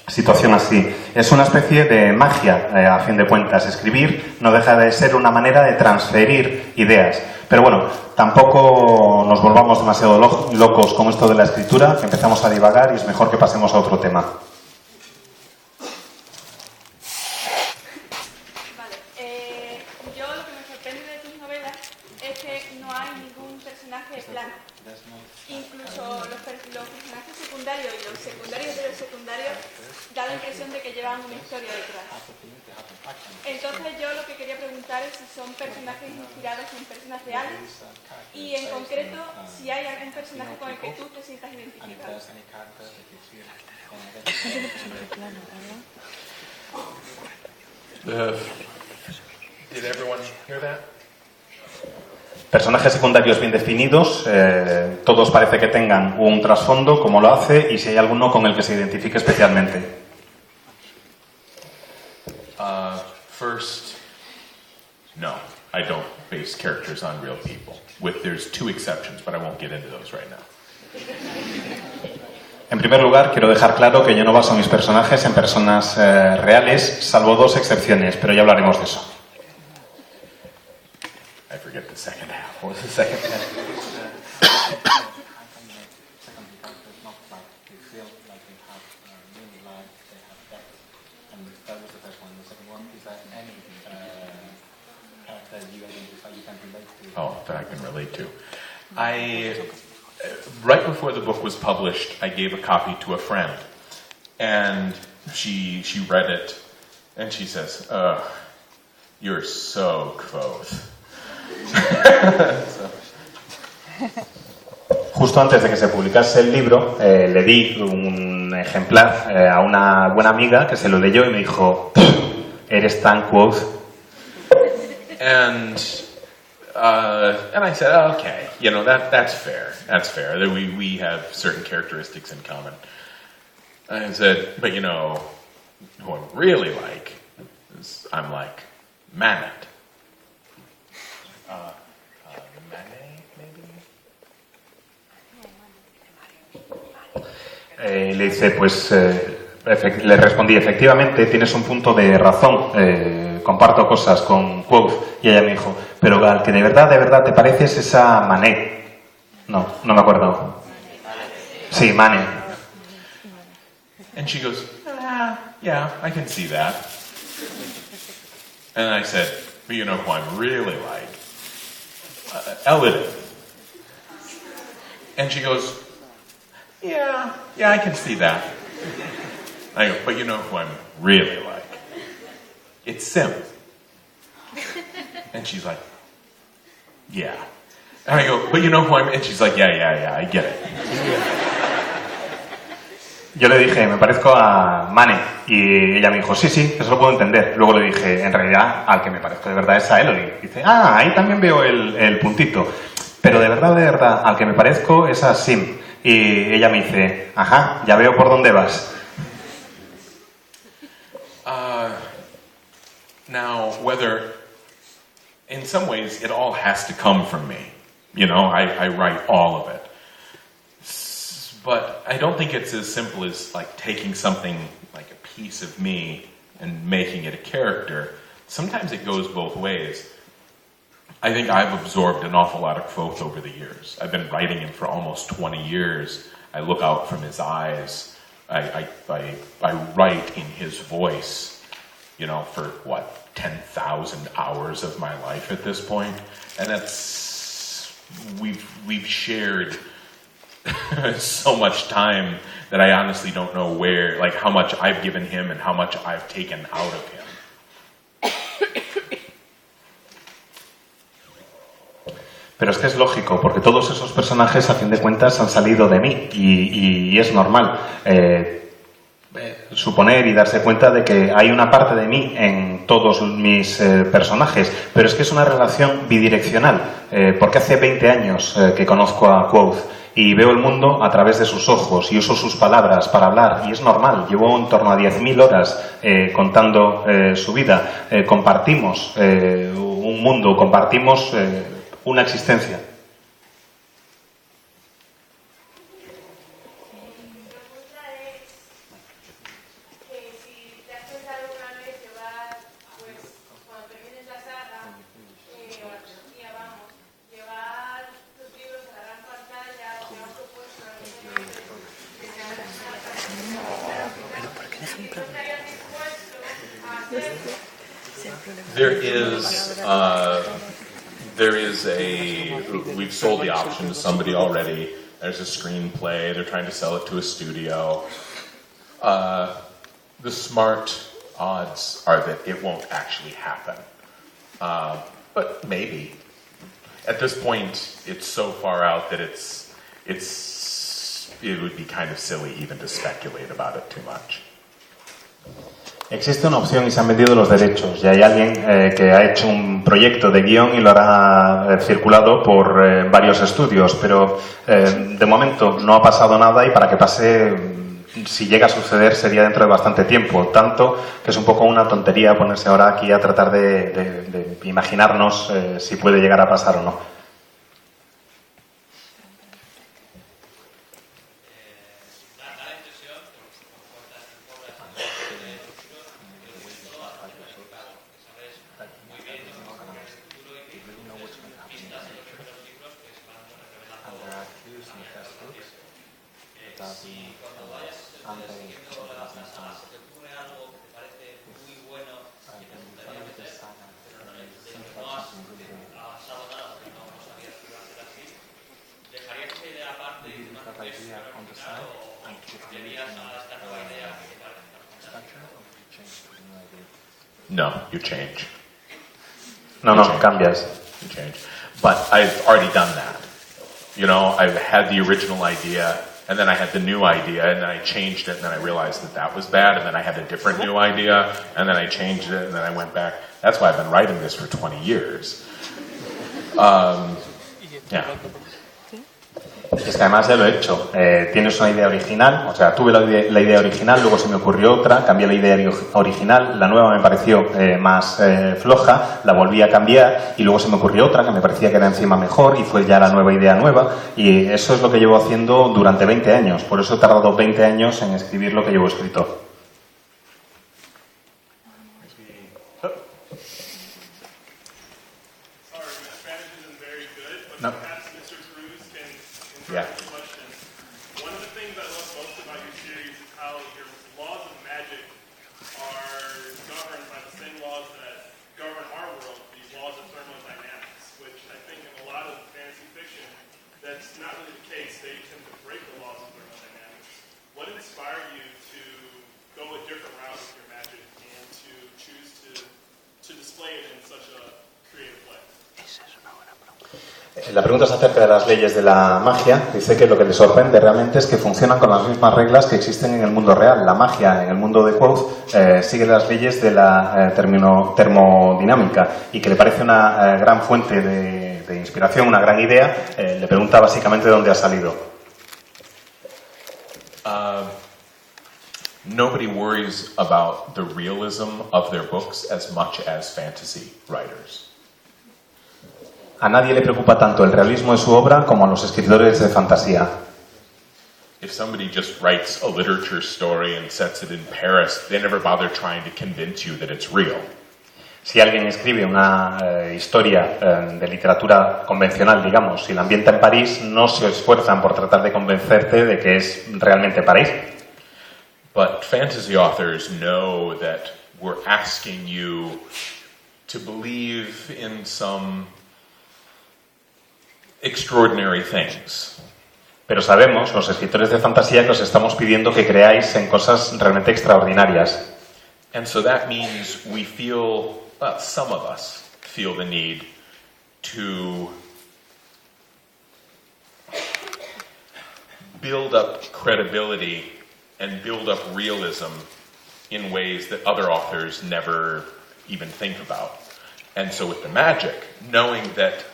situación así. Es una especie de magia, a fin de cuentas. Escribir no deja de ser una manera de transferir ideas. Pero bueno, tampoco nos volvamos demasiado locos con esto de la escritura, que empezamos a divagar y es mejor que pasemos a otro tema. Vale, yo lo que me sorprende de tus novelas es que no hay ningún personaje plano. Incluso los personajes secundarios y los secundarios de los secundarios da la impresión de que llevan una historia detrás. Entonces yo lo que quería preguntar es si son personajes inspirados en personas reales y en concreto si hay algún personaje con el que tú te sientas identificado. Did everyone hear that? Personajes secundarios bien definidos, todos parece que tengan un trasfondo, como lo hace, y si hay alguno con el que se identifique especialmente. First, no, I don't base characters on real people. There's two exceptions, but I won't get into those right now. En primer lugar, quiero dejar claro que yo no baso mis personajes en personas reales, salvo dos excepciones, pero ya hablaremos de eso. I forget the second half. What was the second half? That was the first one. The second one, is there any character you identify you can relate to? Oh, that I can relate to. Right before the book was published, I gave a copy to a friend, and she read it, and she says, "You're so Kvothe." Justo antes de que se publicase el libro, le di un ejemplar a una buena amiga que se lo leyó y me dijo, "Eres tan Kvothe." And I said, okay, that's fair. That's fair. That we have certain characteristics in common. And I said, but who I'm really like is I'm like Manet. Manet, maybe? Le dice, pues, le respondí, efectivamente, tienes un punto de razón, comparto cosas con Kvothe. Y ella me dijo, pero al que de verdad te pareces es a Manet. No me acuerdo. Sí, Manet. And she goes, yeah, I can see that. And I said, but you know who I'm really like? Elodie. And she goes, yeah, I can see that. I go, but you know who I'm really like? It's Sim. And she's like, yeah. And I go, but you know who I'm... And she's like, yeah, I get it. Yo le dije, me parezco a Manet. Y ella me dijo, sí, eso lo puedo entender. Luego le dije, en realidad, al que me parezco de verdad es a Elodie. Dice, ahí también veo el puntito. Pero de verdad, al que me parezco es a Sim. Y ella me dice, ajá, ya veo por dónde vas. Now, whether... In some ways, it all has to come from me. I write all of it. But I don't think it's as simple as like taking something like a piece of me and making it a character. Sometimes it goes both ways. I think I've absorbed an awful lot of Kvothe over the years. I've been writing him for almost 20 years. I look out from his eyes. I write in his voice, for 10,000 hours of my life at this point. And we've shared so much time that I honestly don't know how much I've given him and how much I've taken out of him. Pero es que es lógico, porque todos esos personajes, a fin de cuentas, han salido de mí, y es normal suponer y darse cuenta de que hay una parte de mí en todos mis personajes, pero es que es una relación bidireccional, porque hace 20 años que conozco a Kvothe y veo el mundo a través de sus ojos y uso sus palabras para hablar, y es normal. Llevo en torno a 10.000 horas contando su vida. Compartimos un mundo, compartimos una existencia. We've sold the option to somebody already. There's a screenplay. They're trying to sell it to a studio. The smart odds are that it won't actually happen. But maybe. At this point, it's so far out that it would be kind of silly even to speculate about it too much. Existe una opción y se han vendido los derechos, y hay alguien que ha hecho un proyecto de guión y lo hará circulado por varios estudios, pero de momento no ha pasado nada, y para que pase, si llega a suceder, sería dentro de bastante tiempo, tanto que es un poco una tontería ponerse ahora aquí a tratar de imaginarnos si puede llegar a pasar o no. the side and put the original structure, or you change to the new idea? No, you change. No, cambias. You change. But I've already done that. You know, I've had the original idea, and then I had the new idea, and then I changed it, and then I realized that that was bad, and then I had a different new idea, and then I changed it, and then I went back. That's why I've been writing this for 20 years. Yeah. Es que además ya lo he hecho. Tienes una idea original, o sea, tuve la idea original, luego se me ocurrió otra, cambié la idea original, la nueva me pareció más floja, la volví a cambiar y luego se me ocurrió otra que me parecía que era encima mejor y fue ya la nueva idea nueva, y eso es lo que llevo haciendo durante 20 años, por eso he tardado 20 años en escribir lo que llevo escrito. No. Yeah. One of the things I love most about your series is how your laws of magic are governed by the same laws that govern our world, these laws of thermodynamics, which I think in a lot of fantasy fiction, that's not really the case. They tend to break the laws of thermodynamics. What inspired you to go a different route with your magic and to choose to display it in such a creative way? La pregunta es acerca de las leyes de la magia. Dice que lo que le sorprende realmente es que funcionan con las mismas reglas que existen en el mundo real. La magia en el mundo de Quoth sigue las leyes de la termodinámica y que le parece una gran fuente de inspiración, una gran idea. Le pregunta básicamente de dónde ha salido. Nobody worries about the realism of their books as much as fantasy writers. A nadie le preocupa tanto el realismo de su obra como a los escritores de fantasía. If somebody just writes a literature story and sets it in Paris, they never bother trying to convince you that it's real. Si alguien escribe una historia de literatura convencional, digamos, si la ambienta en París, no se esfuerzan por tratar de convencerte de que es realmente París. But fantasy authors know that we're asking you to believe in some extraordinary things. Pero sabemos, los escritores de fantasía, que os estamos pidiendo que creáis en cosas realmente extraordinarias. And so that means we feel, some of us feel the need to build up credibility and build up realism in ways that other authors never even think about. And so with the magic, knowing that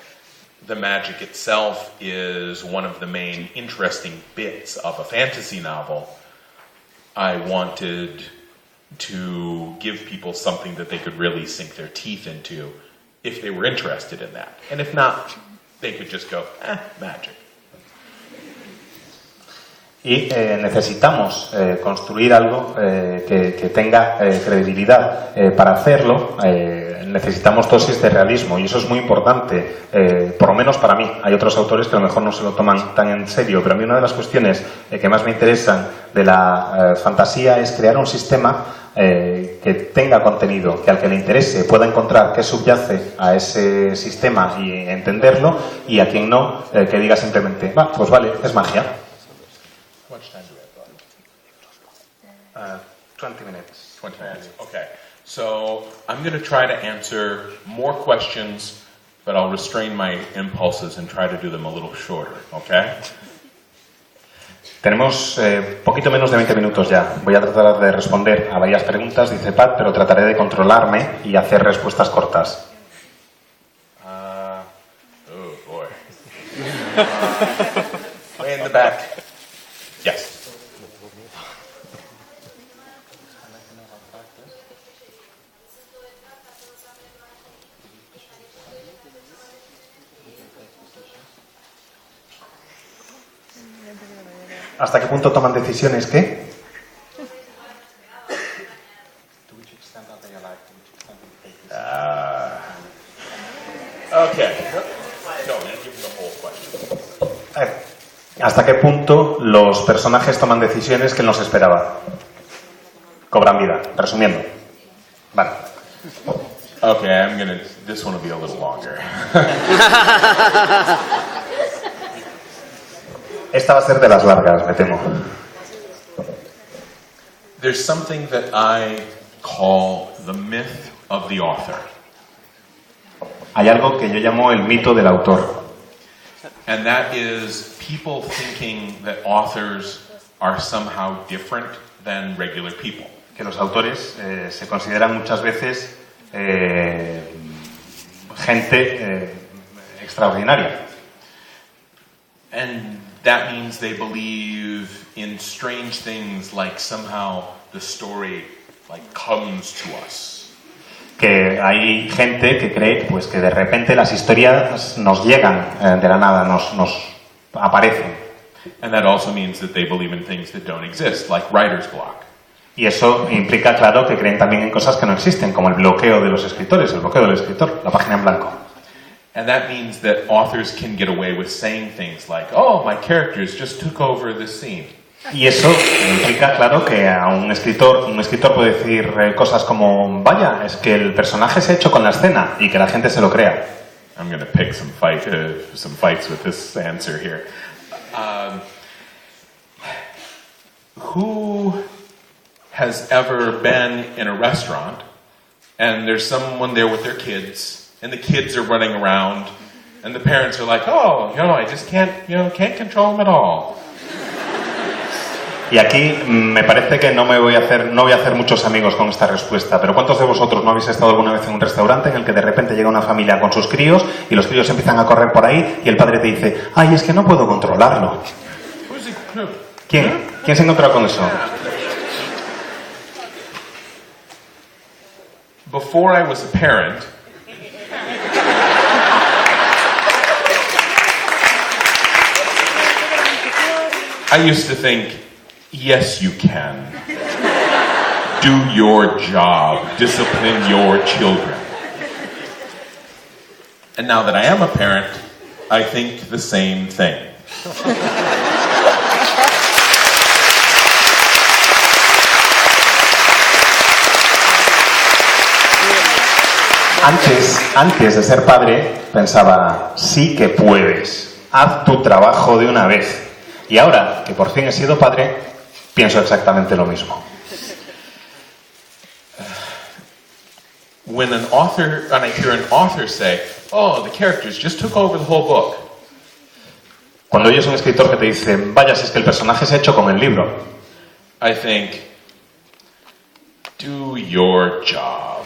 the magic itself is one of the main interesting bits of a fantasy novel, I wanted to give people something that they could really sink their teeth into if they were interested in that. And if not, they could just go, magic. Y necesitamos construir algo que tenga credibilidad. Para hacerlo necesitamos dosis de realismo y eso es muy importante, por lo menos para mí. Hay otros autores que a lo mejor no se lo toman tan en serio, pero a mí una de las cuestiones que más me interesan de la fantasía es crear un sistema que tenga contenido, que al que le interese pueda encontrar qué subyace a ese sistema y entenderlo, y a quien no, que diga simplemente, pues vale, es magia. How much time do we have? 20 minutes. 20 minutes. Okay. So I'm going to try to answer more questions, but I'll restrain my impulses and try to do them a little shorter. Okay? Tenemos poquito menos de 20 minutos ya. Voy a tratar de responder a varias preguntas, dice Pat, pero trataré de controlarme y hacer respuestas cortas. Oh boy. Way in the back. Yes. ¿Hasta qué punto toman decisiones qué? Okay. No, you give the whole question. ¿Hasta qué punto los personajes toman decisiones que no se esperaba? Cobran vida, resumiendo. Vale. Okay, this one will be a little longer. Esta va a ser de las largas, me temo. There's something that I call the myth of the author. Hay algo que yo llamo el mito del autor. And that is people thinking that authors are somehow different than regular people. Que los autores se consideran muchas veces gente extraordinaria. And that means they believe in strange things like somehow the story like comes to us. Que hay gente que cree pues, que de repente las historias nos llegan de la nada, nos aparecen. And that also means that they believe in things that don't exist, like writer's block. Y eso implica, claro, que creen también en cosas que no existen, como el bloqueo de los escritores, el bloqueo del escritor, la página en blanco. And that means that authors can get away with saying things like, oh, my characters just took over this scene. Y eso implica, claro, que a un escritor puede decir cosas como, vaya, es que el personaje se ha hecho con la escena, y que la gente se lo crea. I'm going to pick some fights with this answer here. Who has ever been in a restaurant and there's someone there with their kids and the kids are running around and the parents are like, oh, I just can't control them at all. Y aquí me parece que no voy a hacer muchos amigos con esta respuesta, pero ¿cuántos de vosotros no habéis estado alguna vez en un restaurante en el que de repente llega una familia con sus críos y los críos empiezan a correr por ahí y el padre te dice, ay, es que no puedo controlarlo? ¿Quién? ¿Quién se ha encontrado con eso? Before I was a parent, I used to think, yes, you can. Do your job. Discipline your children. And now that I am a parent, I think the same thing. Antes de ser padre, pensaba, sí que puedes, haz tu trabajo de una vez. Y ahora que por fin he sido padre, pienso exactamente lo mismo. When I hear an author say, oh, the characters just took over the whole book. Cuando oyes un escritor que te dice, vaya, si es que el personaje se ha hecho con el libro, I think, do your job.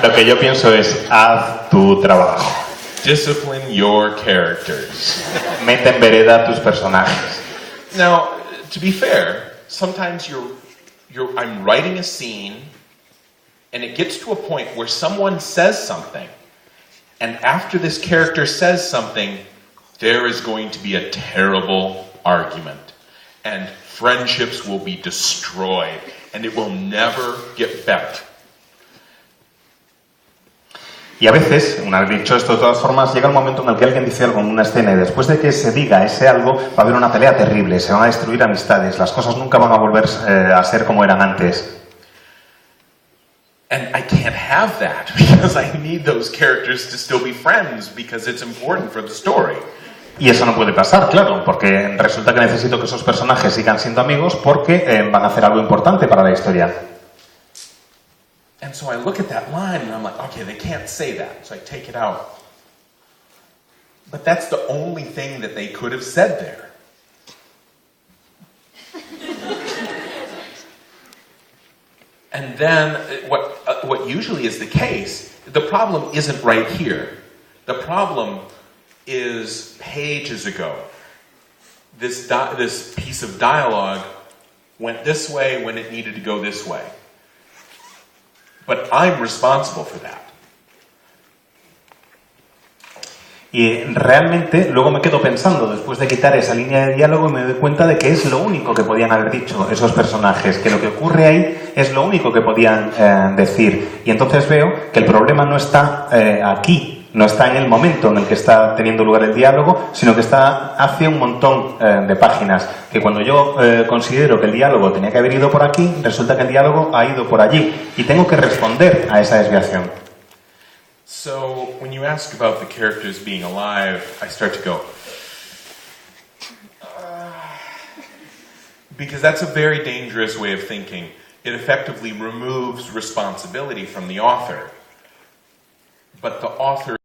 Lo que yo pienso es, haz tu trabajo. Discipline your characters. Mete en vereda tus personajes. Now, to be fair, sometimes I'm writing a scene, and it gets to a point where someone says something, and after this character says something, there is going to be a terrible argument, and friendships will be destroyed, and it will never get better. Y a veces, una vez dicho esto, de todas formas, llega el momento en el que alguien dice algo en una escena y después de que se diga ese algo, va a haber una pelea terrible, se van a destruir amistades, las cosas nunca van a volver a ser como eran antes. And I can't have that because I need those characters to still be friends because it's important for the story. Y eso no puede pasar, claro, porque resulta que necesito que esos personajes sigan siendo amigos porque van a hacer algo importante para la historia. And so I look at that line and I'm like, okay, they can't say that, so I take it out. But that's the only thing that they could have said there. And then what usually is the case, the problem isn't right here. The problem is pages ago. This piece of dialogue went this way when it needed to go this way. But I'm responsible for that. Y realmente luego me quedo pensando, después de quitar esa línea de diálogo, me doy cuenta de que es lo único que podían haber dicho esos personajes, que lo que ocurre ahí es lo único que podían decir. Y entonces veo que el problema no está aquí, no está en el momento en el que está teniendo lugar el diálogo, sino que está hace un montón de páginas. Que cuando yo considero que el diálogo tenía que haber ido por aquí, resulta que el diálogo ha ido por allí. Y tengo que responder a esa desviación. So, when you ask about the characters being alive, I start to go, Because that's a very dangerous way of thinking. It effectively removes responsibility from the author. But the author